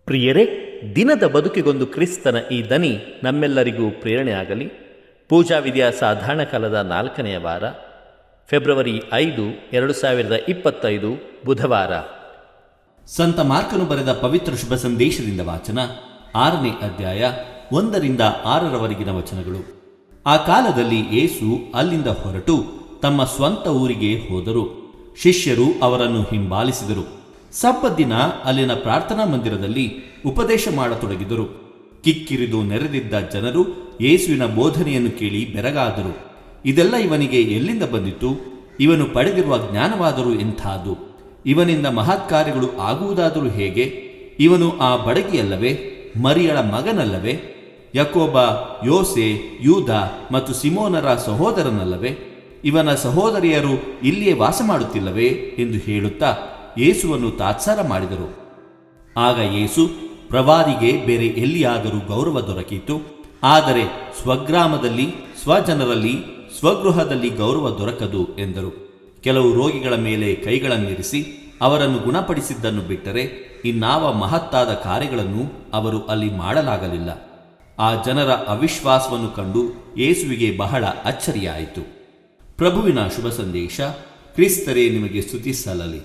ಪ್ರಿಯರೇ, ದಿನದ ಬದುಕಿಗೊಂದು ಕ್ರಿಸ್ತನ ಈ ದನಿ ನಮ್ಮೆಲ್ಲರಿಗೂ ಪ್ರೇರಣೆಯಾಗಲಿ. ಪೂಜಾ ವಿಧಿಯ ಸಾಧಾರಣ ಕಾಲದ 4ನೆಯ ವಾರ, ಫೆಬ್ರವರಿ 5, 2025 ಬುಧವಾರ. ಸಂತ ಮಾರ್ಕನು ಬರೆದ ಪವಿತ್ರ ಶುಭ ಸಂದೇಶದಿಂದ ವಾಚನ. 6ನೇ ಅಧ್ಯಾಯ 1ರಿಂದ 6ರವರೆಗಿನ ವಚನಗಳು. ಆ ಕಾಲದಲ್ಲಿ ಯೇಸು ಅಲ್ಲಿಂದ ಹೊರಟು ತಮ್ಮ ಸ್ವಂತ ಊರಿಗೆ ಹೋದರು. ಶಿಷ್ಯರು ಅವರನ್ನು ಹಿಂಬಾಲಿಸಿದರು. ಸಬ್ಬತ್ ದಿನ ಅಲ್ಲಿನ ಪ್ರಾರ್ಥನಾ ಮಂದಿರದಲ್ಲಿ ಉಪದೇಶ ಮಾಡತೊಡಗಿದರು. ಕಿಕ್ಕಿರಿದು ನೆರೆದಿದ್ದ ಜನರು ಯೇಸುವಿನ ಬೋಧನೆಯನ್ನು ಕೇಳಿ ಬೆರಗಾದರು. ಇದೆಲ್ಲ ಇವನಿಗೆ ಎಲ್ಲಿಂದ ಬಂದಿತು? ಇವನು ಪಡೆದಿರುವ ಜ್ಞಾನವಾದರೂ ಎಂಥಾದು? ಇವನಿಂದ ಮಹತ್ಕಾರ್ಯಗಳು ಆಗುವುದಾದರೂ ಹೇಗೆ? ಇವನು ಆ ಬಡಗಿಯಲ್ಲವೇ? ಮರಿಯಳ ಮಗನಲ್ಲವೇ? ಯಾಕೋಬ, ಯೋಸೆ, ಯೂದ ಮತ್ತು ಸಿಮೋನರ ಸಹೋದರನಲ್ಲವೇ? ಇವನ ಸಹೋದರಿಯರು ಇಲ್ಲಿಯೇ ವಾಸ ಮಾಡುತ್ತಿಲ್ಲವೇ ಎಂದು ಹೇಳುತ್ತಾ ಯೇಸುವನ್ನು ತಾತ್ಸಾರ ಮಾಡಿದರು. ಆಗ ಯೇಸು, ಪ್ರವಾದಿಗೆ ಬೇರೆ ಎಲ್ಲಿಯಾದರೂ ಗೌರವ ದೊರಕಿತು, ಆದರೆ ಸ್ವಗ್ರಾಮದಲ್ಲಿ, ಸ್ವಜನರಲ್ಲಿ, ಸ್ವಗೃಹದಲ್ಲಿ ಗೌರವ ದೊರಕದು ಎಂದರು. ಕೆಲವು ರೋಗಿಗಳ ಮೇಲೆ ಕೈಗಳನ್ನಿರಿಸಿ ಅವರನ್ನು ಗುಣಪಡಿಸಿದ್ದನ್ನು ಬಿಟ್ಟರೆ ಇನ್ನಾವ ಮಹತ್ತಾದ ಕಾರ್ಯಗಳನ್ನು ಅವರು ಅಲ್ಲಿ ಮಾಡಲಾಗಲಿಲ್ಲ. ಆ ಜನರ ಅವಿಶ್ವಾಸವನ್ನು ಕಂಡು ಯೇಸುವಿಗೆ ಬಹಳ ಅಚ್ಚರಿಯಾಯಿತು. ಪ್ರಭುವಿನ ಶುಭ ಸಂದೇಶ. ಕ್ರಿಸ್ತರೇ ನಿಮಗೆ ಸ್ತುತಿ ಸಲ್ಲಲಿ.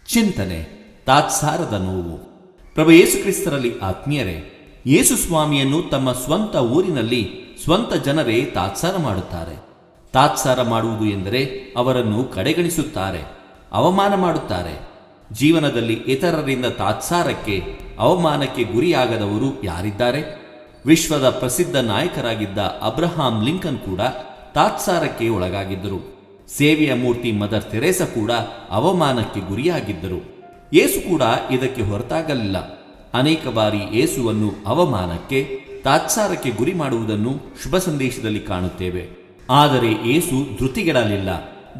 ಚಿಂತನೆ: ತಾತ್ಸಾರದ ನೋವು. ಪ್ರಭು ಯೇಸು ಕ್ರಿಸ್ತರಲ್ಲಿ ಆತ್ಮೀಯರೇ, ಯೇಸು ಸ್ವಾಮಿಯನ್ನು ತಮ್ಮ ಸ್ವಂತ ಊರಿನಲ್ಲಿ ಸ್ವಂತ ಜನರೇ ತಾತ್ಸಾರ ಮಾಡುತ್ತಾರೆ. ತಾತ್ಸಾರ ಮಾಡುವುದು ಎಂದರೆ ಅವರನ್ನು ಕಡೆಗಣಿಸುತ್ತಾರೆ, ಅವಮಾನ ಮಾಡುತ್ತಾರೆ. ಜೀವನದಲ್ಲಿ ಇತರರಿಂದ ತಾತ್ಸಾರಕ್ಕೆ, ಅವಮಾನಕ್ಕೆ ಗುರಿಯಾಗದವರು ಯಾರಿದ್ದಾರೆ? ವಿಶ್ವದ ಪ್ರಸಿದ್ಧ ನಾಯಕರಾಗಿದ್ದ ಅಬ್ರಹಾಂ ಲಿಂಕನ್ ಕೂಡ ತಾತ್ಸಾರಕ್ಕೆ ಒಳಗಾಗಿದ್ದರು. ಸೇವೆಯ ಮೂರ್ತಿ ಮದರ್ ತೆರೇಸಾ ಕೂಡ ಅವಮಾನಕ್ಕೆ ಗುರಿಯಾಗಿದ್ದರು. ಯೇಸು ಕೂಡ ಇದಕ್ಕೆ ಹೊರತಾಗಲಿಲ್ಲ. ಅನೇಕ ಬಾರಿ ಯೇಸುವನ್ನು ಅವಮಾನಕ್ಕೆ, ತಾತ್ಸಾರಕ್ಕೆ ಗುರಿ ಮಾಡುವುದನ್ನು ಶುಭ ಸಂದೇಶದಲ್ಲಿ ಕಾಣುತ್ತೇವೆ. ಆದರೆ ಯೇಸು ಧೃತಿಗೆಡಲಿಲ್ಲ,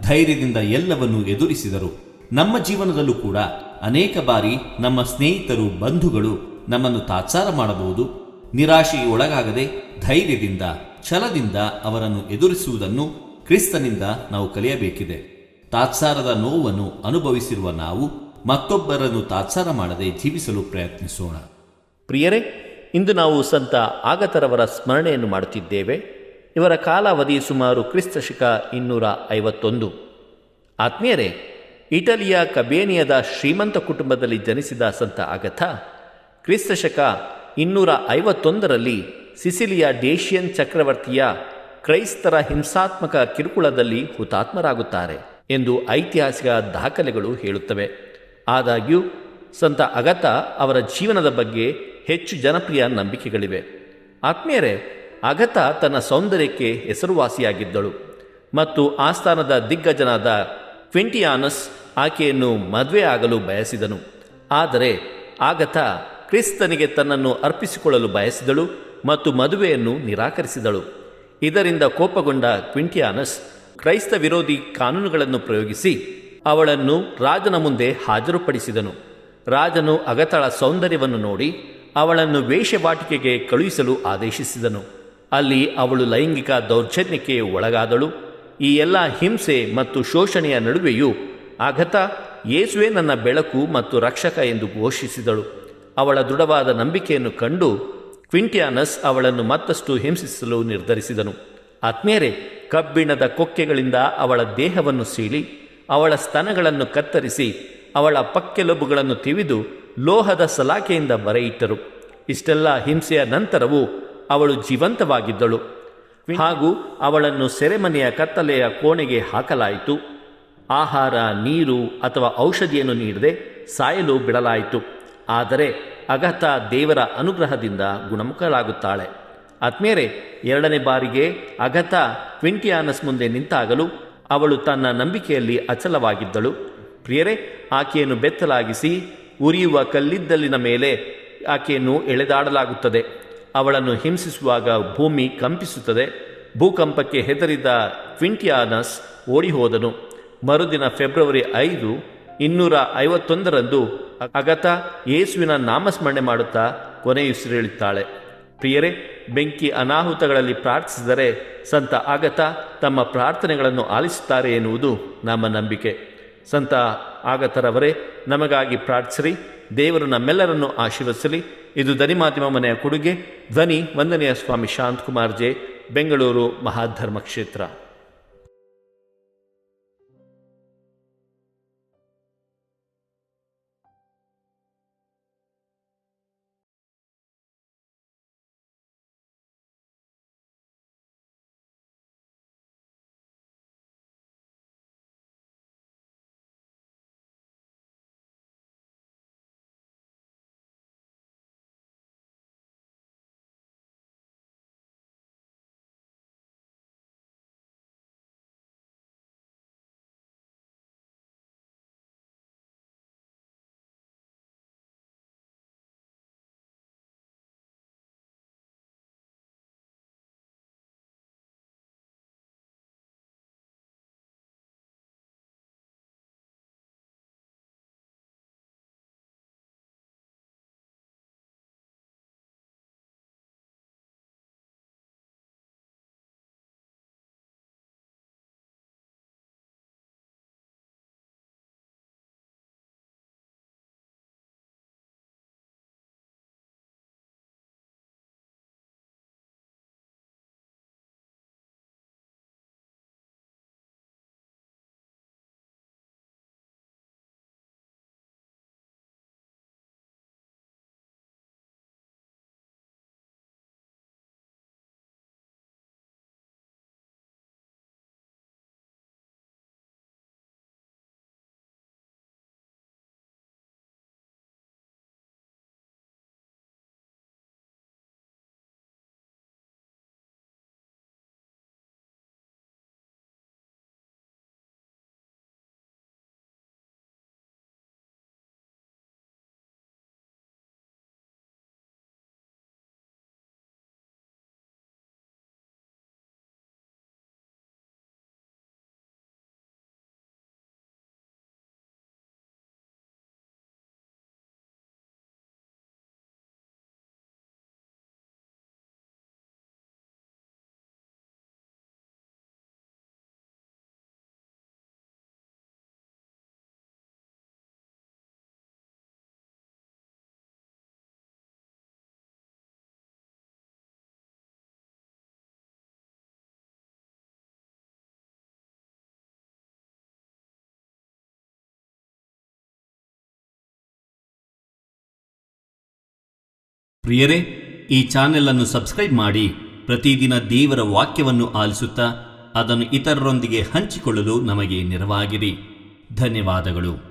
ಧೈರ್ಯದಿಂದ ಎಲ್ಲವನ್ನೂ ಎದುರಿಸಿದರು. ನಮ್ಮ ಜೀವನದಲ್ಲೂ ಕೂಡ ಅನೇಕ ಬಾರಿ ನಮ್ಮ ಸ್ನೇಹಿತರು, ಬಂಧುಗಳು ನಮ್ಮನ್ನು ತಾತ್ಸಾರ ಮಾಡಬಹುದು. ನಿರಾಶೆಗೆ ಒಳಗಾಗದೆ ಧೈರ್ಯದಿಂದ, ಛಲದಿಂದ ಅವರನ್ನು ಎದುರಿಸುವುದನ್ನು ಕ್ರಿಸ್ತನಿಂದ ನಾವು ಕಲಿಯಬೇಕಿದೆ. ತಾತ್ಸಾರದ ನೋವನ್ನು ಅನುಭವಿಸಿರುವ ನಾವು ಮತ್ತೊಬ್ಬರನ್ನು ತಾತ್ಸಾರ ಮಾಡದೆ ಜೀವಿಸಲು ಪ್ರಯತ್ನಿಸೋಣ. ಪ್ರಿಯರೇ, ಇಂದು ನಾವು ಸಂತ ಆಗತರವರ ಸ್ಮರಣೆಯನ್ನು ಮಾಡುತ್ತಿದ್ದೇವೆ. ಇವರ ಕಾಲಾವಧಿ ಸುಮಾರು ಕ್ರಿಸ್ತಶಕ 251. ಆತ್ಮೀಯರೇ, ಇಟಲಿಯ ಕಬೇನಿಯದ ಶ್ರೀಮಂತ ಕುಟುಂಬದಲ್ಲಿ ಜನಿಸಿದ ಸಂತ ಆಗತ ಕ್ರಿಸ್ತಶಕ 251ರಲ್ಲಿ ಸಿಸಿಲಿಯ ಡೇಶಿಯನ್ ಚಕ್ರವರ್ತಿಯ ಕ್ರೈಸ್ತರ ಹಿಂಸಾತ್ಮಕ ಕಿರುಕುಳದಲ್ಲಿ ಹುತಾತ್ಮರಾಗುತ್ತಾರೆ ಎಂದು ಐತಿಹಾಸಿಕ ದಾಖಲೆಗಳು ಹೇಳುತ್ತವೆ. ಆದಾಗ್ಯೂ ಸಂತ ಅಗತ ಅವರ ಜೀವನದ ಬಗ್ಗೆ ಹೆಚ್ಚು ಜನಪ್ರಿಯ ನಂಬಿಕೆಗಳಿವೆ. ಆತ್ಮೀಯರೇ, ಅಗತ ತನ್ನ ಸೌಂದರ್ಯಕ್ಕೆ ಹೆಸರುವಾಸಿಯಾಗಿದ್ದಳು ಮತ್ತು ಆಸ್ಥಾನದ ದಿಗ್ಗಜನಾದ ಕ್ವಿಂಟಿಯಾನಸ್ ಆಕೆಯನ್ನು ಮದುವೆ ಆಗಲು ಬಯಸಿದನು. ಆದರೆ ಆಗತ ಕ್ರಿಸ್ತನಿಗೆ ತನ್ನನ್ನು ಅರ್ಪಿಸಿಕೊಳ್ಳಲು ಬಯಸಿದಳು ಮತ್ತು ಮದುವೆಯನ್ನು ನಿರಾಕರಿಸಿದಳು. ಇದರಿಂದ ಕೋಪಗೊಂಡ ಕ್ವಿಂಟಿಯಾನಸ್ ಕ್ರೈಸ್ತ ವಿರೋಧಿ ಕಾನೂನುಗಳನ್ನು ಪ್ರಯೋಗಿಸಿ ಅವಳನ್ನು ರಾಜನ ಮುಂದೆ ಹಾಜರುಪಡಿಸಿದನು. ರಾಜನು ಅಗತಳ ಸೌಂದರ್ಯವನ್ನು ನೋಡಿ ಅವಳನ್ನು ವೇಶ್ಯವಾಟಿಕೆಗೆ ಕಳುಹಿಸಲು ಆದೇಶಿಸಿದನು. ಅಲ್ಲಿ ಅವಳು ಲೈಂಗಿಕ ದೌರ್ಜನ್ಯಕ್ಕೆ ಒಳಗಾದಳು. ಈ ಎಲ್ಲ ಹಿಂಸೆ ಮತ್ತು ಶೋಷಣೆಯ ನಡುವೆಯೂ ಅಗತ ಯೇಸುವೇ ನನ್ನ ಬೆಳಕು ಮತ್ತು ರಕ್ಷಕ ಎಂದು ಘೋಷಿಸಿದಳು. ಅವಳ ದೃಢವಾದ ನಂಬಿಕೆಯನ್ನು ಕಂಡು ಕ್ವಿಂಟಿಯಾನಸ್ ಅವಳನ್ನು ಮತ್ತಷ್ಟು ಹಿಂಸಿಸಲು ನಿರ್ಧರಿಸಿದನು. ಆತ್ಮೀಯರೇ, ಕಬ್ಬಿಣದ ಕೊಕ್ಕೆಗಳಿಂದ ಅವಳ ದೇಹವನ್ನು ಸೀಳಿ ಅವಳ ಸ್ತನಗಳನ್ನು ಕತ್ತರಿಸಿ ಅವಳ ಪಕ್ಕೆಲುಬುಗಳನ್ನು ತಿವಿದು ಲೋಹದ ಸಲಾಕೆಯಿಂದ ಬರೆಯಿಟ್ಟರು. ಇಷ್ಟೆಲ್ಲ ಹಿಂಸೆಯ ನಂತರವೂ ಅವಳು ಜೀವಂತವಾಗಿದ್ದಳು ಹಾಗೂ ಅವಳನ್ನು ಸೆರೆಮನೆಯ ಕತ್ತಲೆಯ ಕೋಣೆಗೆ ಹಾಕಲಾಯಿತು. ಆಹಾರ, ನೀರು ಅಥವಾ ಔಷಧಿಯನ್ನು ನೀಡದೆ ಸಾಯಲು ಬಿಡಲಾಯಿತು. ಆದರೆ ಅಗತ ದೇವರ ಅನುಗ್ರಹದಿಂದ ಗುಣಮುಖಳಾಗುತ್ತಾಳೆ. ಆತ್ಮೀಯರೇ, 2ನೇ ಬಾರಿಗೆ ಅಗತ ಕ್ವಿಂಟಿಯಾನಸ್ ಮುಂದೆ ನಿಂತಾಗಲೂ ಅವಳು ತನ್ನ ನಂಬಿಕೆಯಲ್ಲಿ ಅಚಲವಾಗಿದ್ದಳು. ಪ್ರಿಯರೇ, ಆಕೆಯನ್ನು ಬೆತ್ತಲಾಗಿಸಿ ಉರಿಯುವ ಕಲ್ಲಿದ್ದಲಿನ ಮೇಲೆ ಆಕೆಯನ್ನು ಎಳೆದಾಡಲಾಗುತ್ತದೆ. ಅವಳನ್ನು ಹಿಂಸಿಸುವಾಗ ಭೂಮಿ ಕಂಪಿಸುತ್ತದೆ. ಭೂಕಂಪಕ್ಕೆ ಹೆದರಿದ ಕ್ವಿಂಟಿಯಾನಸ್ ಓಡಿಹೋದನು. ಮರುದಿನ ಫೆಬ್ರವರಿ 5, 251ರಂದು ಅಗತ ಯೇಸುವಿನ ನಾಮಸ್ಮರಣೆ ಮಾಡುತ್ತಾ ಕೊನೆಯುಸಿರೆಳುತ್ತಾಳೆ. ಪ್ರಿಯರೇ, ಬೆಂಕಿ ಅನಾಹುತಗಳಲ್ಲಿ ಪ್ರಾರ್ಥಿಸಿದರೆ ಸಂತ ಆಗತ ತಮ್ಮ ಪ್ರಾರ್ಥನೆಗಳನ್ನು ಆಲಿಸುತ್ತಾರೆ ಎನ್ನುವುದು ನಮ್ಮ ನಂಬಿಕೆ. ಸಂತ ಆಗತರವರೇ, ನಮಗಾಗಿ ಪ್ರಾರ್ಥಿಸಿರಿ. ದೇವರು ನಮ್ಮೆಲ್ಲರನ್ನು ಆಶೀರ್ವದಿಸಲಿ. ಇದು ಧ್ವನಿ ಮಾಧ್ಯಮ ಮನೆಯ ಕೊಡುಗೆ. ಧ್ವನಿ ವಂದನೆಯ ಸ್ವಾಮಿ ಶಾಂತಕುಮಾರ್ ಜೆ, ಬೆಂಗಳೂರು ಮಹಾಧರ್ಮ ಕ್ಷೇತ್ರ. ಪ್ರಿಯರೇ, ಈ ಚಾನೆಲ್ ಅನ್ನು ಸಬ್ಸ್ಕ್ರೈಬ್ ಮಾಡಿ ಪ್ರತಿದಿನ ದೇವರ ವಾಕ್ಯವನ್ನು ಆಲಿಸುತ್ತಾ ಅದನ್ನು ಇತರರೊಂದಿಗೆ ಹಂಚಿಕೊಳ್ಳಲು ನಮಗೆ ನೆರವಾಗಿರಿ. ಧನ್ಯವಾದಗಳು.